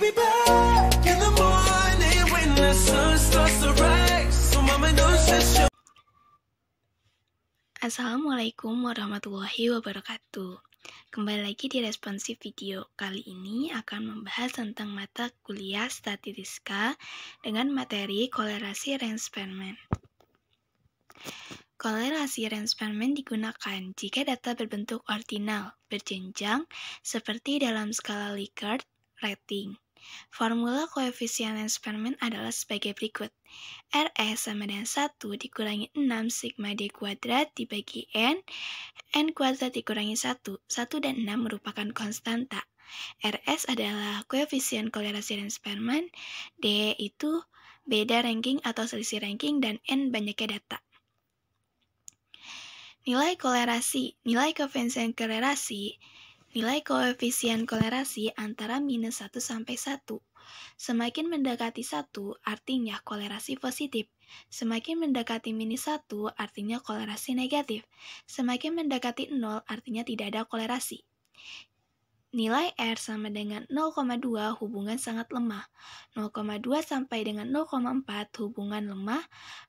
Be back in the morning when the sun starts to rise. So mama don't stress your. Assalamualaikum warahmatullahi wabarakatuh. Kembali lagi di responsif video. Kali ini akan membahas tentang mata kuliah statistika dengan materi kolerasi Rensperman. Kolerasi Rensperman digunakan jika data berbentuk ordinal, berjenjang, seperti dalam skala Likert rating. Formula koefisien Rensperman adalah sebagai berikut. RS sama dengan 1 dikurangi 6 sigma D kuadrat dibagi N kuadrat dikurangi 1. 1 dan 6 merupakan konstanta. RS adalah koefisien kolerasi Rensperman, D itu beda ranking atau selisih ranking, dan N banyaknya data. Nilai koefisien kolerasi antara minus 1 sampai 1. Semakin mendekati 1 artinya kolerasi positif. Semakin mendekati minus 1 artinya kolerasi negatif. Semakin mendekati 0 artinya tidak ada kolerasi. Nilai R sama dengan 0,2 hubungan sangat lemah. 0,2 sampai dengan 0,4 hubungan lemah.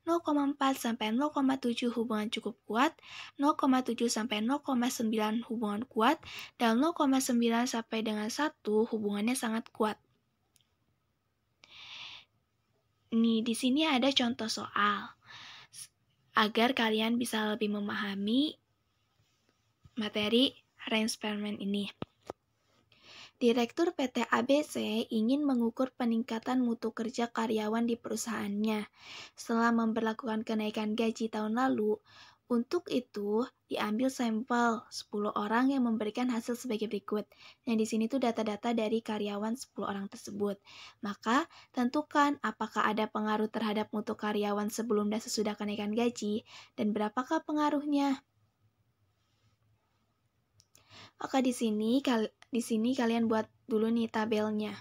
0,4 sampai 0,7 hubungan cukup kuat. 0,7 sampai 0,9 hubungan kuat. Dan 0,9 sampai dengan 1 hubungannya sangat kuat. Nih, di sini ada contoh soal agar kalian bisa lebih memahami materi Rensperman ini. Direktur PT ABC ingin mengukur peningkatan mutu kerja karyawan di perusahaannya setelah memberlakukan kenaikan gaji tahun lalu. Untuk itu, diambil sampel 10 orang yang memberikan hasil sebagai berikut. Nah, di sini tuh data-data dari karyawan 10 orang tersebut. Maka, tentukan apakah ada pengaruh terhadap mutu karyawan sebelum dan sesudah kenaikan gaji, dan berapakah pengaruhnya. Maka di sini kalian buat dulu nih tabelnya.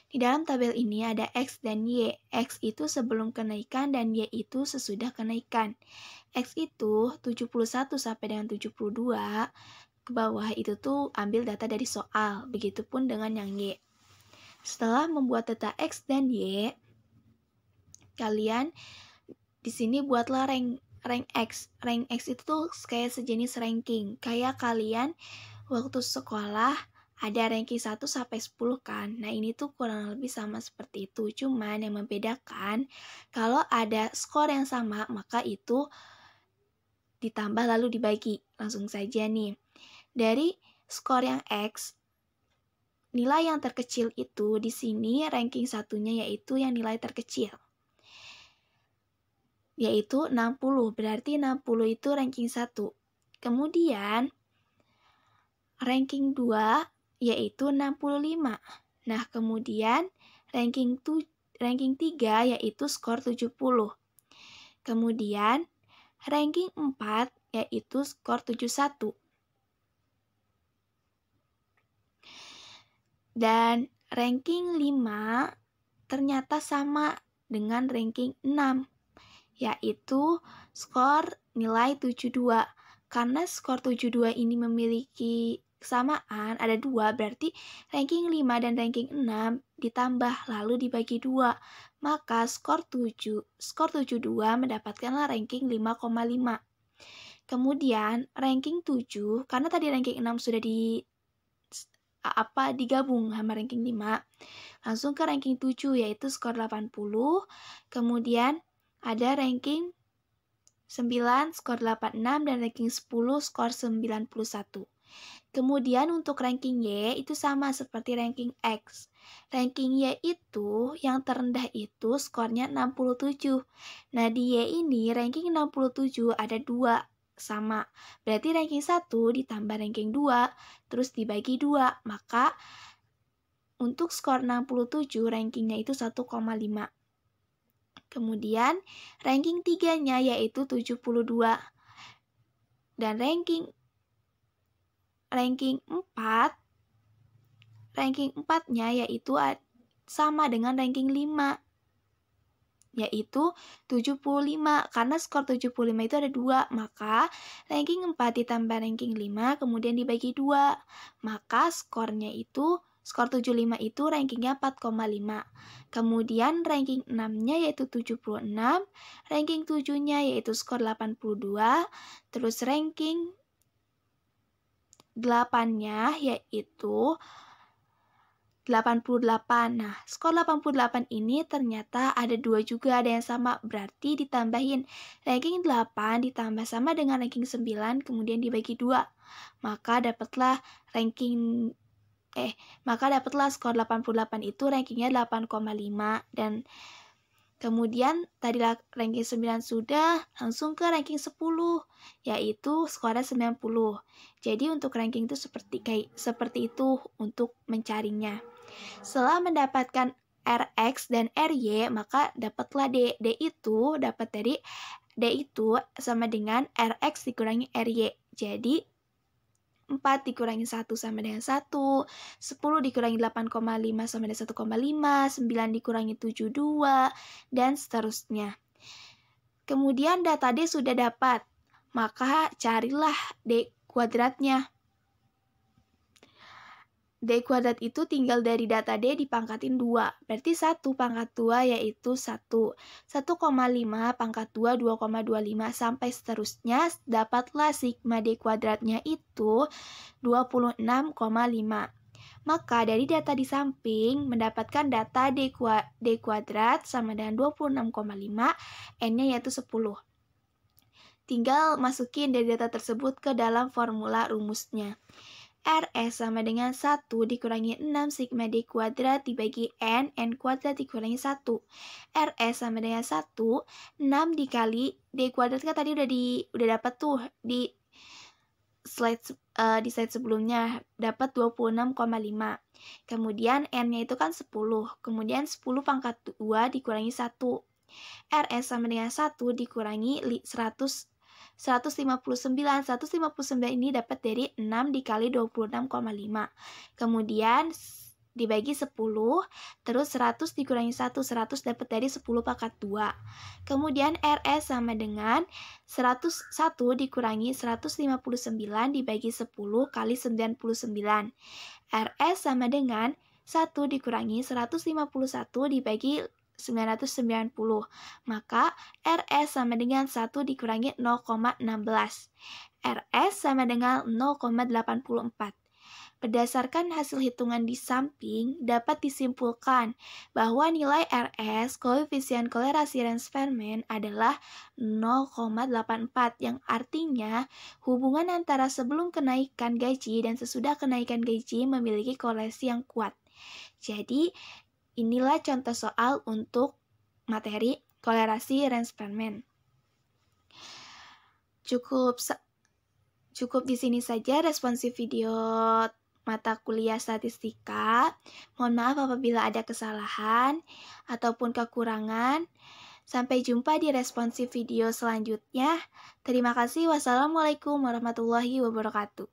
Di dalam tabel ini ada X dan Y. X itu sebelum kenaikan dan Y itu sesudah kenaikan. X itu 71 sampai dengan 72. Ke bawah itu tuh ambil data dari soal. Begitupun dengan yang Y. Setelah membuat data X dan Y, kalian di sini buatlah rank X. Rank X itu tuh kayak sejenis ranking. Kayak kalian waktu sekolah ada ranking 1 sampai 10 kan. Nah, ini tuh kurang lebih sama seperti itu. Cuman yang membedakan kalau ada skor yang sama, maka itu ditambah lalu dibagi. Langsung saja nih. Dari skor yang X, nilai yang terkecil itu di sini ranking satunya yaitu yang nilai terkecil. Yaitu 60, berarti 60 itu ranking 1. Kemudian ranking 2 yaitu 65. Nah, kemudian ranking 3 yaitu skor 70. Kemudian ranking 4 yaitu skor 71. Dan ranking 5 ternyata sama dengan ranking 6. Yaitu skor nilai 72. Karena skor 72 ini memiliki kesamaan, ada 2, berarti ranking 5 dan ranking 6 ditambah lalu dibagi 2. Maka skor 72 mendapatkanlah ranking 5,5. Kemudian ranking 7, karena tadi ranking 6 sudah digabung sama ranking 5, langsung ke ranking 7 yaitu skor 80. Kemudian ada ranking 9 skor 86 dan ranking 10 skor 91. Kemudian untuk ranking Y itu sama seperti ranking X. Ranking Y itu yang terendah itu skornya 67. Nah, di Y ini ranking 67 ada 2 sama. Berarti ranking 1 ditambah ranking 2 terus dibagi 2. Maka untuk skor 67 rankingnya itu 1,5. Kemudian ranking 3-nya yaitu 72. Dan ranking 4-nya yaitu sama dengan ranking 5. Yaitu 75. Karena skor 75 itu ada 2, maka ranking 4 ditambah ranking 5 kemudian dibagi 2. Maka skornya itu skor 75 itu rankingnya 4,5. Kemudian ranking 6-nya yaitu 76, ranking 7-nya yaitu skor 82, terus ranking 8-nya yaitu 88. Nah, skor 88 ini ternyata ada 2 juga, ada yang sama. Berarti ditambahin ranking 8 ditambah sama dengan ranking 9, kemudian dibagi 2. Maka dapatlah skor 88 itu rankingnya 8,5. Dan kemudian tadi ranking 9 sudah, langsung ke ranking 10, yaitu skornya 90. Jadi untuk ranking itu seperti itu untuk mencarinya. Setelah mendapatkan Rx dan Ry, maka dapatlah D. D itu sama dengan Rx dikurangi Ry. Jadi 4 dikurangi 1 sama dengan 1, 10 dikurangi 8,5 sama dengan 1,5, 9 dikurangi 72, dan seterusnya. Kemudian data D sudah dapat, maka carilah D kuadratnya. D kuadrat itu tinggal dari data D dipangkatin 2. Berarti 1 pangkat 2 yaitu 1. 1,5 pangkat 2, 2,25 sampai seterusnya. Dapatlah sigma D kuadratnya itu 26,5. Maka dari data di samping mendapatkan data D kuadrat sama dengan 26,5, N-nya yaitu 10. Tinggal masukin dari data tersebut ke dalam formula rumusnya. Rs sama dengan 1 dikurangi 6 sigma D kuadrat dibagi N kuadrat dikurangi 1. Rs sama dengan 1, 6 dikali D kuadrat kan tadi udah dapat tuh di slide sebelumnya, dapat 26,5. Kemudian N-nya itu kan 10. Kemudian 10 pangkat 2 dikurangi 1. Rs sama dengan 1 dikurangi 159 ini dapat dari 6 dikali 26,5. Kemudian dibagi 10, terus 100 dikurangi 1, 100 dapat dari 10 pangkat 2. Kemudian Rs sama dengan 101 dikurangi 159 dibagi 10 kali 99. Rs sama dengan 1 dikurangi 151 dibagi 990. Maka Rs sama dengan 1 dikurangi 0,16. Rs sama dengan 0,84. Berdasarkan hasil hitungan di samping, dapat disimpulkan bahwa nilai Rs, koefisien kolerasi Ransperman, adalah 0,84, yang artinya hubungan antara sebelum kenaikan gaji dan sesudah kenaikan gaji memiliki kolerasi yang kuat. Jadi, inilah contoh soal untuk materi kolerasi Ransperman. Cukup di sini saja responsif video mata kuliah statistika. Mohon maaf apabila ada kesalahan ataupun kekurangan. Sampai jumpa di responsif video selanjutnya. Terima kasih. Wassalamualaikum warahmatullahi wabarakatuh.